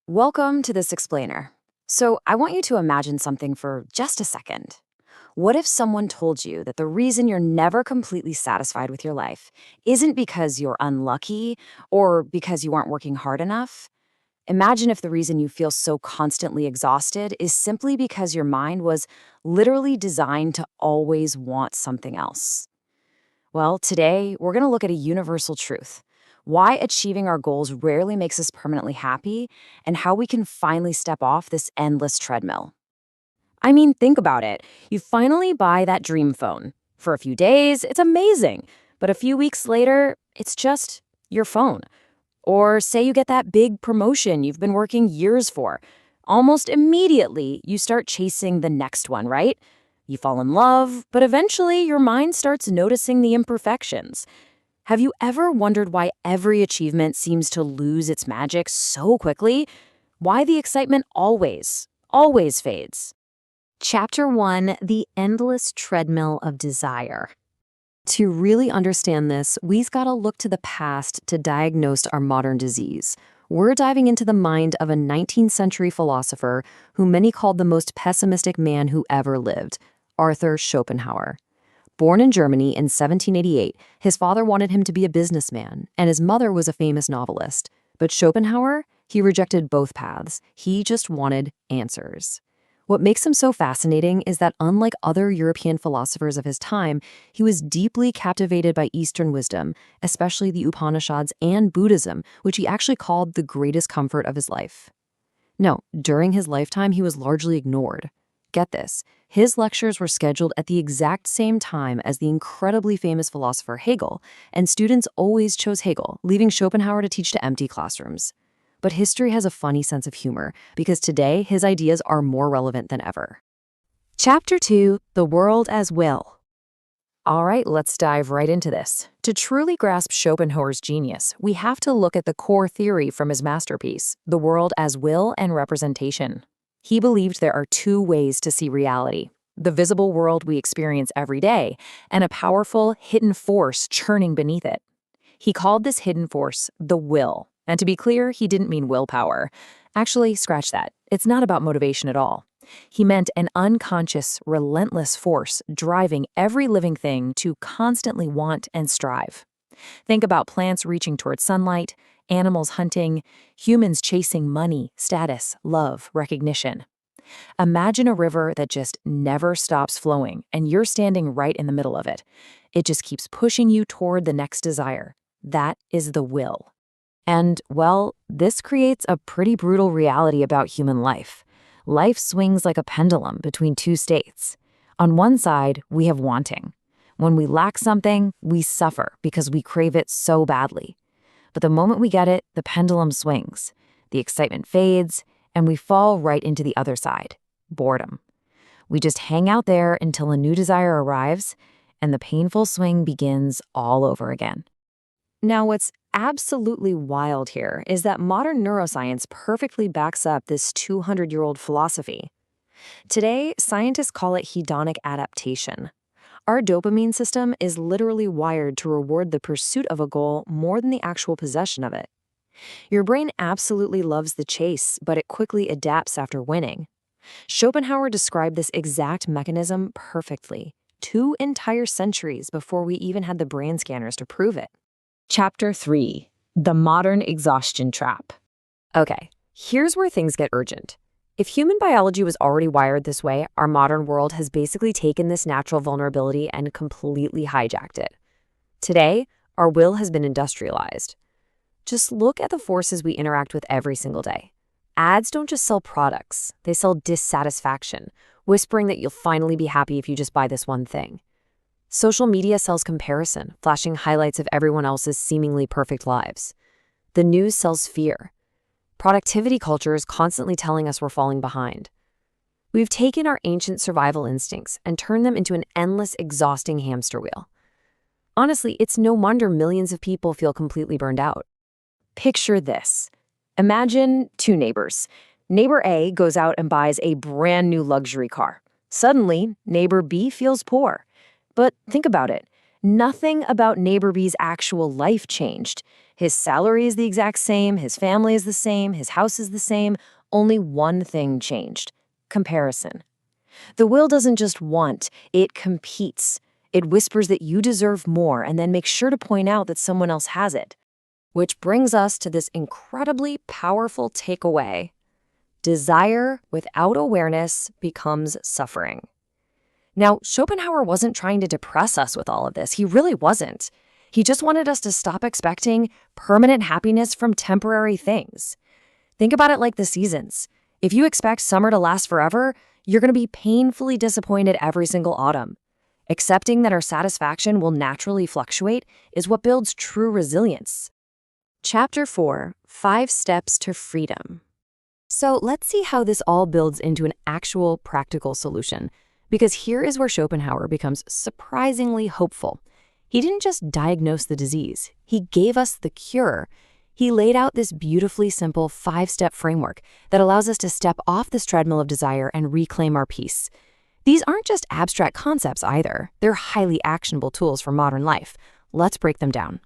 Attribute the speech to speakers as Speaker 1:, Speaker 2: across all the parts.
Speaker 1: Welcome to this explainer. So, I want you to imagine something for just a second. What if someone told you that the reason you're never completely satisfied with your life isn't because you're unlucky or because you aren't working hard enough? Imagine if the reason you feel so constantly exhausted is simply because your mind was literally designed to always want something else. Well, today we're going to look at a universal truth: why achieving our goals rarely makes us permanently happy, and how we can finally step off this endless treadmill. I mean, think about it. You finally buy that dream phone. For a few days, it's amazing. But a few weeks later, it's just your phone. Or say you get that big promotion you've been working years for. Almost immediately, you start chasing the next one, right? You fall in love, but eventually your mind starts noticing the imperfections. Have you ever wondered why every achievement seems to lose its magic so quickly? Why the excitement always fades?
Speaker 2: Chapter 1: The Endless Treadmill of Desire. To really understand this, we've got to look to the past to diagnose our modern disease. We're diving into the mind of a 19th century philosopher who many called the most pessimistic man who ever lived, Arthur Schopenhauer. Born in Germany in 1788, his father wanted him to be a businessman, and his mother was a famous novelist. But Schopenhauer, he rejected both paths. He just wanted answers. What makes him so fascinating is that unlike other European philosophers of his time, he was deeply captivated by Eastern wisdom, especially the Upanishads and Buddhism, which he actually called the greatest comfort of his life. No, during his lifetime, he was largely ignored. Get this, his lectures were scheduled at the exact same time as the incredibly famous philosopher Hegel, and students always chose Hegel, leaving Schopenhauer to teach to empty classrooms. But history has a funny sense of humor, because today his ideas are more relevant than ever.
Speaker 1: Chapter 2: The World as Will. All right, let's dive right into this. To truly grasp Schopenhauer's genius, we have to look at the core theory from his masterpiece, The World as Will and Representation. He believed there are two ways to see reality: the visible world we experience every day, and a powerful, hidden force churning beneath it. He called this hidden force the will. And to be clear, he didn't mean willpower. Actually, scratch that. It's not about motivation at all. He meant an unconscious, relentless force driving every living thing to constantly want and strive. Think about plants reaching towards sunlight, animals hunting, humans chasing money, status, love, recognition. Imagine a river that just never stops flowing, and you're standing right in the middle of it. It just keeps pushing you toward the next desire. That is the will. And, well, this creates a pretty brutal reality about human life. Life swings like a pendulum between two states. On one side, we have wanting. When we lack something, we suffer because we crave it so badly. But the moment we get it, the pendulum swings. The excitement fades, and we fall right into the other side: boredom. We just hang out there until a new desire arrives, and the painful swing begins all over again. Now, what's absolutely wild here is that modern neuroscience perfectly backs up this 200-year-old philosophy. Today, scientists call it hedonic adaptation. Our dopamine system is literally wired to reward the pursuit of a goal more than the actual possession of it. Your brain absolutely loves the chase, but it quickly adapts after winning. Schopenhauer described this exact mechanism perfectly, 2 entire centuries before we even had the brain scanners to prove it. Chapter 3: The Modern Exhaustion Trap. Okay, here's where things get urgent. If human biology was already wired this way, our modern world has basically taken this natural vulnerability and completely hijacked it. Today, our will has been industrialized. Just look at the forces we interact with every single day. Ads don't just sell products, they sell dissatisfaction, whispering that you'll finally be happy if you just buy this one thing. Social media sells comparison, flashing highlights of everyone else's seemingly perfect lives. The news sells fear. Productivity culture is constantly telling us we're falling behind. We've taken our ancient survival instincts and turned them into an endless, exhausting hamster wheel. Honestly, it's no wonder millions of people feel completely burned out. Picture this. Imagine 2 neighbors. Neighbor A goes out and buys a brand new luxury car. Suddenly, neighbor B feels poor. But think about it. Nothing about neighbor B's actual life changed. His salary is the exact same, his family is the same, his house is the same. Only one thing changed: comparison. The will doesn't just want, it competes. It whispers that you deserve more and then makes sure to point out that someone else has it. Which brings us to this incredibly powerful takeaway. Desire without awareness becomes suffering. Now, Schopenhauer wasn't trying to depress us with all of this. He really wasn't. He just wanted us to stop expecting permanent happiness from temporary things. Think about it like the seasons. If you expect summer to last forever, you're going to be painfully disappointed every single autumn. Accepting that our satisfaction will naturally fluctuate is what builds true resilience.
Speaker 2: Chapter 4: 5 Steps to Freedom. So let's see how this all builds into an actual practical solution, because here is where Schopenhauer becomes surprisingly hopeful. He didn't just diagnose the disease, he gave us the cure. He laid out this beautifully simple 5-step framework that allows us to step off this treadmill of desire and reclaim our peace. These aren't just abstract concepts either. They're highly actionable tools for modern life. Let's break them down.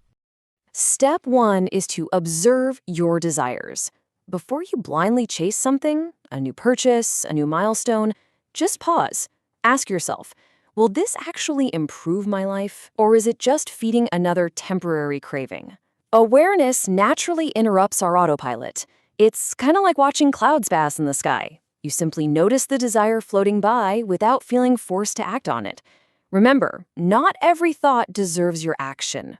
Speaker 2: Step 1 is to observe your desires. Before you blindly chase something, a new purchase, a new milestone, just pause. Ask yourself, will this actually improve my life, or is it just feeding another temporary craving? Awareness naturally interrupts our autopilot. It's kind of like watching clouds pass in the sky. You simply notice the desire floating by without feeling forced to act on it. Remember, not every thought deserves your action.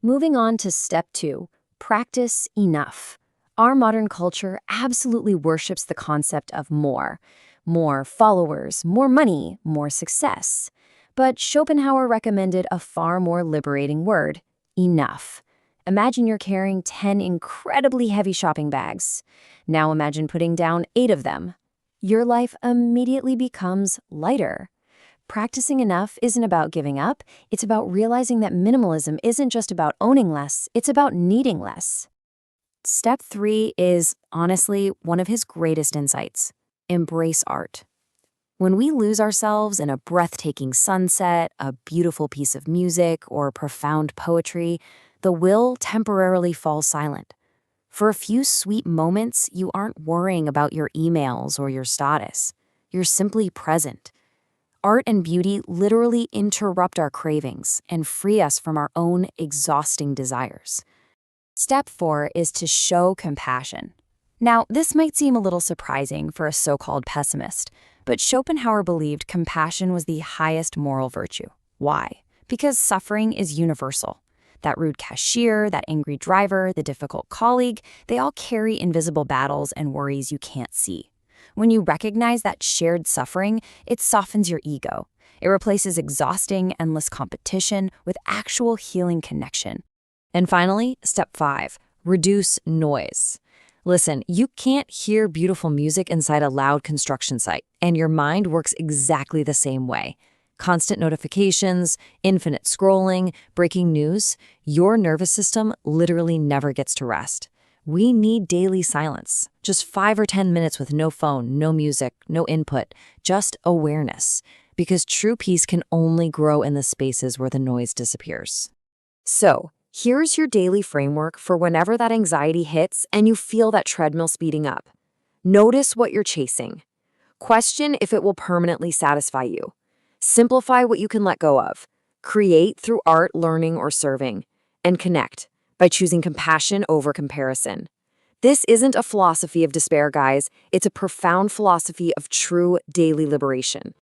Speaker 2: Moving on to step 2, practice enough. Our modern culture absolutely worships the concept of more. More followers, more money, more success. But Schopenhauer recommended a far more liberating word: enough. Imagine you're carrying 10 incredibly heavy shopping bags. Now imagine putting down 8 of them. Your life immediately becomes lighter. Practicing enough isn't about giving up. It's about realizing that minimalism isn't just about owning less, it's about needing less. Step 3 is, honestly, one of his greatest insights. Embrace art. When we lose ourselves in a breathtaking sunset, a beautiful piece of music, or profound poetry, the will temporarily falls silent. For a few sweet moments, you aren't worrying about your emails or your status. You're simply present. Art and beauty literally interrupt our cravings and free us from our own exhausting desires. Step 4 is to show compassion. Now, this might seem a little surprising for a so-called pessimist, but Schopenhauer believed compassion was the highest moral virtue. Why? Because suffering is universal. That rude cashier, that angry driver, the difficult colleague, they all carry invisible battles and worries you can't see. When you recognize that shared suffering, it softens your ego. It replaces exhausting, endless competition with actual healing connection. And finally, step 5, reduce noise. Listen, you can't hear beautiful music inside a loud construction site, and your mind works exactly the same way. Constant notifications, infinite scrolling, breaking news, your nervous system literally never gets to rest. We need daily silence, just 5 or 10 minutes with no phone, no music, no input, just awareness, because true peace can only grow in the spaces where the noise disappears. So, here's your daily framework for whenever that anxiety hits and you feel that treadmill speeding up. Notice what you're chasing. Question if it will permanently satisfy you. Simplify what you can let go of. Create through art, learning, or serving. And connect by choosing compassion over comparison. This isn't a philosophy of despair, guys. It's a profound philosophy of true daily liberation.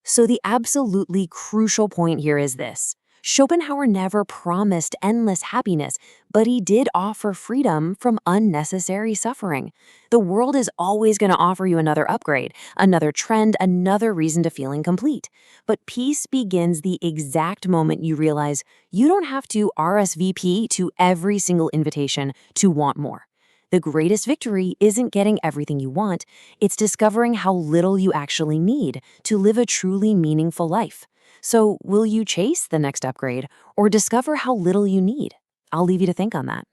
Speaker 2: So the absolutely crucial point here is this. Schopenhauer never promised endless happiness, but he did offer freedom from unnecessary suffering. The world is always going to offer you another upgrade, another trend, another reason to feel incomplete. But peace begins the exact moment you realize you don't have to RSVP to every single invitation to want more. The greatest victory isn't getting everything you want, it's discovering how little you actually need to live a truly meaningful life. So, will you chase the next upgrade or discover how little you need? I'll leave you to think on that.